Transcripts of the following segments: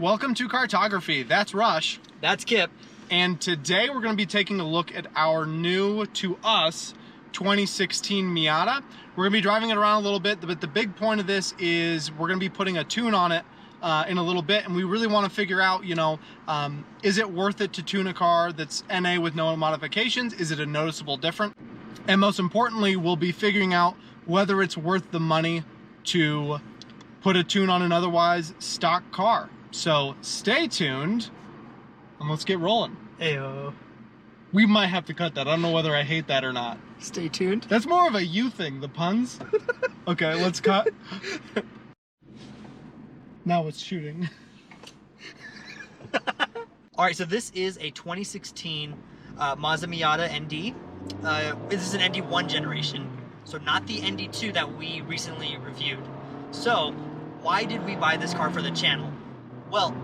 Welcome to Cartography. That's Rush. That's Kip. And today we're going to be taking a look at our new, to us, 2016 Miata. We're going to be driving it around a little bit, but the big point of this is we're going to be putting a tune on it in a little bit, and we really want to figure out, is it worth it to tune a car that's NA with no modifications? Is it a noticeable difference? And most importantly, we'll be figuring out whether it's worth the money to put a tune on an otherwise stock car. So stay tuned and let's get rolling. Heyo. We might have to cut that. I don't know whether I hate that or not. Stay tuned. That's more of a you thing, the puns. Okay, let's cut. Now it's shooting. All right, so this is a 2016 Mazda Miata ND. This is an ND1 generation, so not the ND2 that we recently reviewed. So why did we buy this car for the channel? Well,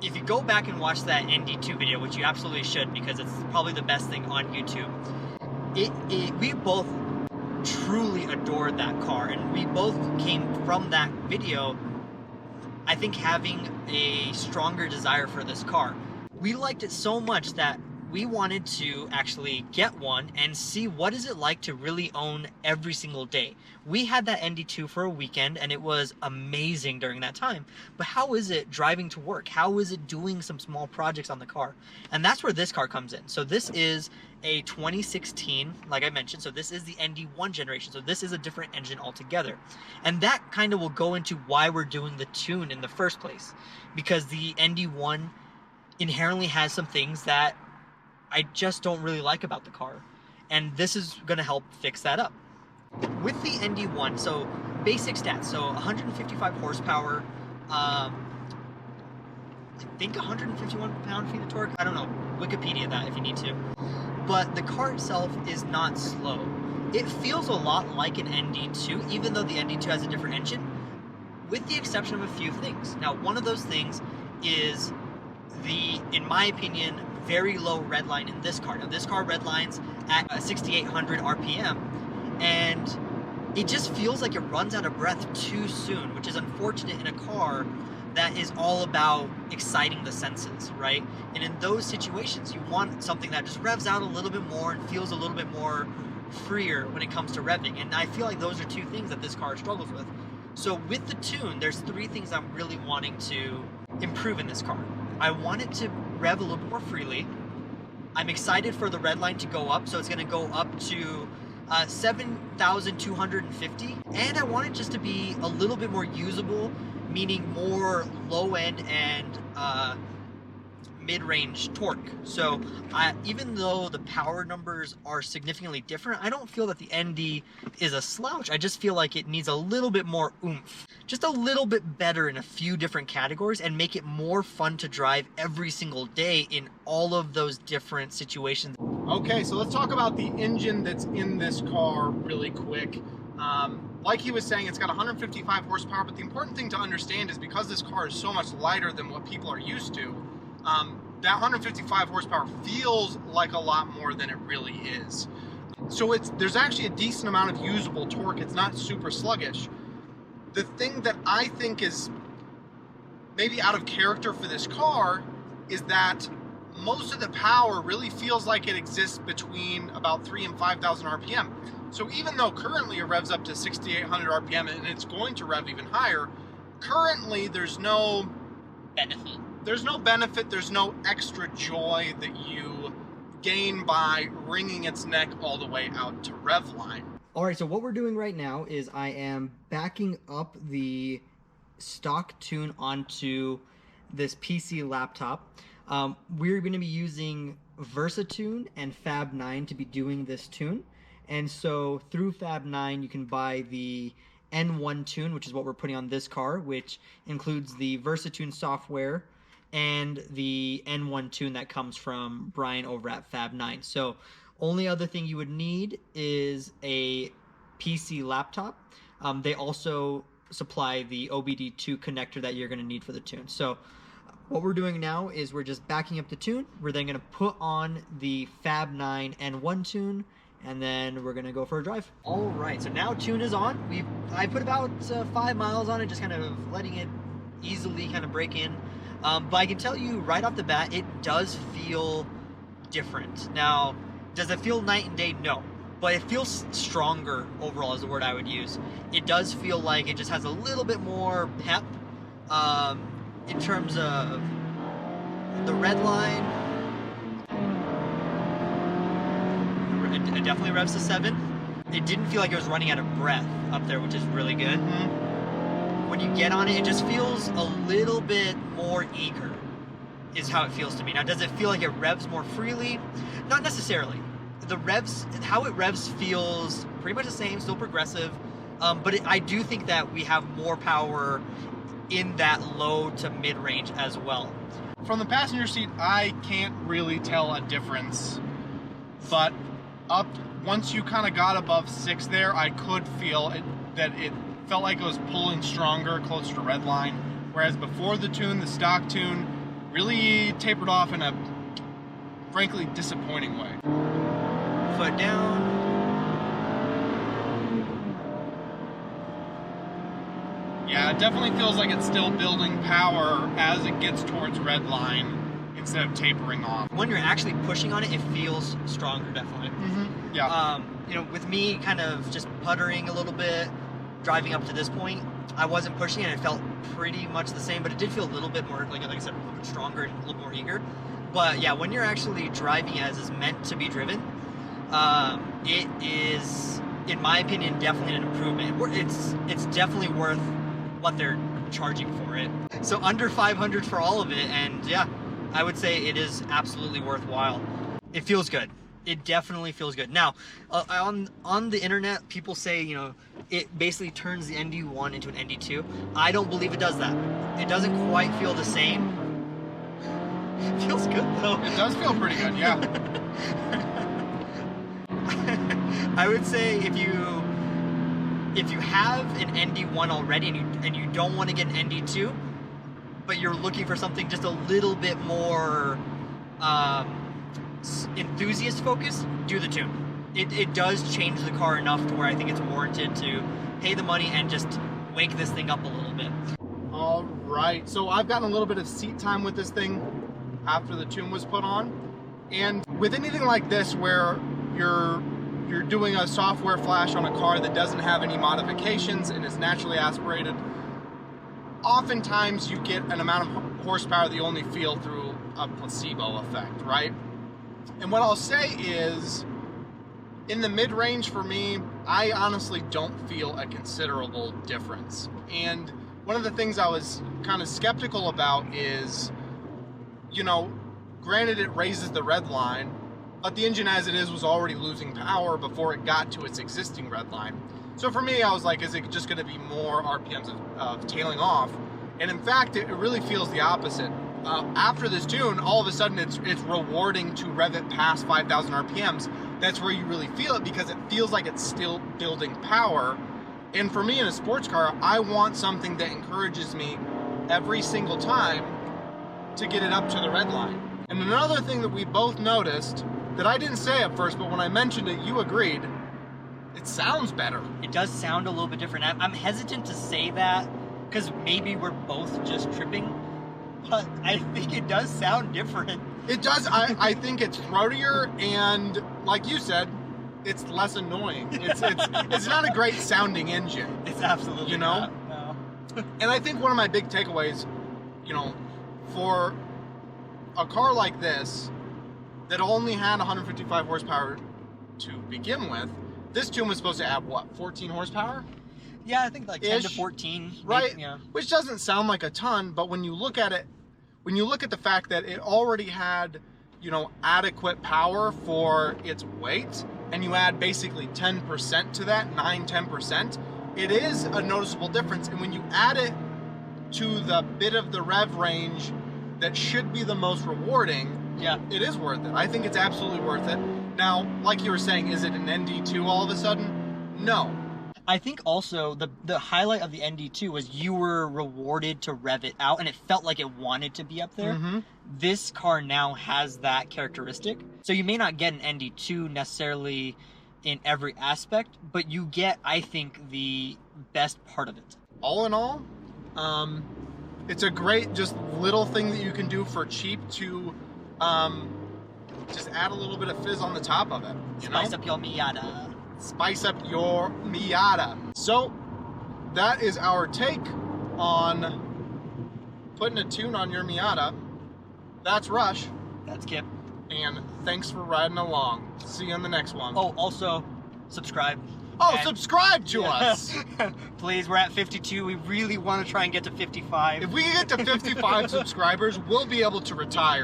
if you go back and watch that ND2 video, which you absolutely should because it's probably the best thing on YouTube, we both truly adored that car, and we both came from that video, I think, having a stronger desire for this car. We liked it so much that we wanted to actually get one and see what is it like to really own every single day. We had that ND2 for a weekend and it was amazing during that time. But how is it driving to work? How is it doing some small projects on the car? And that's where this car comes in. So this is a 2016, like I mentioned, so this is the ND1 generation. So this is a different engine altogether. And that kind of will go into why we're doing the tune in the first place. Because the ND1 inherently has some things that I just don't really like about the car, and this is going to help fix that up. With the ND1, so basic stats, so 155 horsepower, I think 151 pound-feet of torque, I don't know, Wikipedia that if you need to, but the car itself is not slow. It feels a lot like an ND2, even though the ND2 has a different engine, with the exception of a few things. Now, one of those things is the, in my opinion, very low redline in this car. Now this car redlines at 6,800 RPM, and it just feels like it runs out of breath too soon, which is unfortunate in a car that is all about exciting the senses, right? And in those situations, you want something that just revs out a little bit more and feels a little bit more freer when it comes to revving. And I feel like those are two things that this car struggles with. So with the tune, there's three things I'm really wanting to improve in this car. I want it to rev a little bit more freely. I'm excited for the red line to go up, so it's going to go up to 7,250. And I want it just to be a little bit more usable, meaning more low end and mid-range torque. So even though the power numbers are significantly different, I don't feel that the ND is a slouch. I just feel like it needs a little bit more oomph. Just a little bit better in a few different categories and make it more fun to drive every single day in all of those different situations. Okay, so let's talk about the engine that's in this car really quick. Like he was saying, it's got 155 horsepower, but the important thing to understand is because this car is so much lighter than what people are used to, that 155 horsepower feels like a lot more than it really is. So there's actually a decent amount of usable torque. It's not super sluggish. The thing that I think is maybe out of character for this car is that most of the power really feels like it exists between about 3,000 and 5,000 RPM. So even though currently it revs up to 6,800 RPM and it's going to rev even higher, currently there's no benefit. There's no extra joy that you gain by wringing its neck all the way out to rev line. All right, so what we're doing right now is I am backing up the stock tune onto this PC laptop. We're going to be using Versatune and Fab9 to be doing this tune. And so through Fab9, you can buy the N1 tune, which is what we're putting on this car, which includes the Versatune software and the N1 tune that comes from Brian over at Fab9. So only other thing you would need is a PC laptop. They also supply the OBD2 connector that you're going to need for the tune. So what we're doing now is we're just backing up the tune. We're then going to put on the Fab9 N1 tune, and then we're going to go for a drive. All right, so now tune is on. I put about 5 miles on it, just kind of letting it easily kind of break in. But I can tell you right off the bat, it does feel different. Now, does it feel night and day? No. But it feels stronger overall is the word I would use. It does feel like it just has a little bit more pep in terms of the red line. It definitely revs to 7. It didn't feel like it was running out of breath up there, which is really good. When you get on it, it just feels a little bit more eager, is how it feels to me. Now, does it feel like it revs more freely? Not necessarily. The revs, how it revs feels pretty much the same, still progressive, but I do think that we have more power in that low to mid range as well. From the passenger seat, I can't really tell a difference, but up once you kind of got above 6 there, I could feel that it felt like it was pulling stronger, closer to red line, whereas before the tune, the stock tune, really tapered off in a frankly disappointing way. Foot down. Yeah, it definitely feels like it's still building power as it gets towards red line instead of tapering off. When you're actually pushing on it, it feels stronger, definitely. Yeah. You know, with me kind of just puttering a little bit, driving up to this point, I wasn't pushing and it felt pretty much the same, but it did feel a little bit more, like I said, a little bit stronger and a little more eager. But yeah, when you're actually driving as is meant to be driven, it is, in my opinion, definitely an improvement. It's definitely worth what they're charging for it. So under 500 for all of it, and yeah, I would say it is absolutely worthwhile. It feels good. It definitely feels good. Now, on the internet, people say, you know, it basically turns the ND1 into an ND2. I don't believe it does that. It doesn't quite feel the same. It feels good though. It does feel pretty good, yeah. I would say if you have an ND1 already and you don't want to get an ND2, but you're looking for something just a little bit more enthusiast focus, do the tune. It does change the car enough to where I think it's warranted to pay the money and just wake this thing up a little bit. All right, so I've gotten a little bit of seat time with this thing after the tune was put on, and with anything like this where you're doing a software flash on a car that doesn't have any modifications and is naturally aspirated, oftentimes you get an amount of horsepower that you only feel through a placebo effect, right? And what I'll say is, in the mid-range for me, I honestly don't feel a considerable difference. And one of the things I was kind of skeptical about is, you know, granted it raises the red line, but the engine as it is was already losing power before it got to its existing red line. So for me, I was like, is it just going to be more RPMs of tailing off? And in fact, it really feels the opposite. After this tune, all of a sudden it's rewarding to rev it past 5,000 RPMs. That's where you really feel it, because it feels like it's still building power. And for me in a sports car, I want something that encourages me every single time to get it up to the red line. And another thing that we both noticed that I didn't say at first, but when I mentioned it, you agreed, it sounds better. It does sound a little bit different. I'm hesitant to say that because maybe we're both just tripping, but I think it does sound different. It does. I think it's throatier, and like you said, it's less annoying. It's not a great sounding engine. It's absolutely, you know? not, no. And I think one of my big takeaways, you know, for a car like this that only had 155 horsepower to begin with, this tune was supposed to add what, 14 horsepower? Yeah, I think like 10 to 14. Right? Yeah. Which doesn't sound like a ton, but when you look at it, when you look at the fact that it already had, you know, adequate power for its weight, and you add basically 10% to that, 9-10%, it is a noticeable difference. And when you add it to the bit of the rev range that should be the most rewarding, yeah, it is worth it. I think it's absolutely worth it. Now, like you were saying, is it an ND2 all of a sudden? No. I think also the highlight of the ND2 was you were rewarded to rev it out, and it felt like it wanted to be up there. Mm-hmm. This car now has that characteristic. So you may not get an ND2 necessarily in every aspect, but you get, I think, the best part of it. All in all, It's a great just little thing that you can do for cheap to just add a little bit of fizz on the top of it. Spice up your Miata. Spice up your Miata. So that is our take on putting a tune on your Miata. That's Rush. That's Kip. And thanks for riding along. See you on the next one. Oh, also, subscribe. Oh, And- subscribe to us. Please, we're at 52. We really want to try and get to 55. If we can get to 55 subscribers, we'll be able to retire.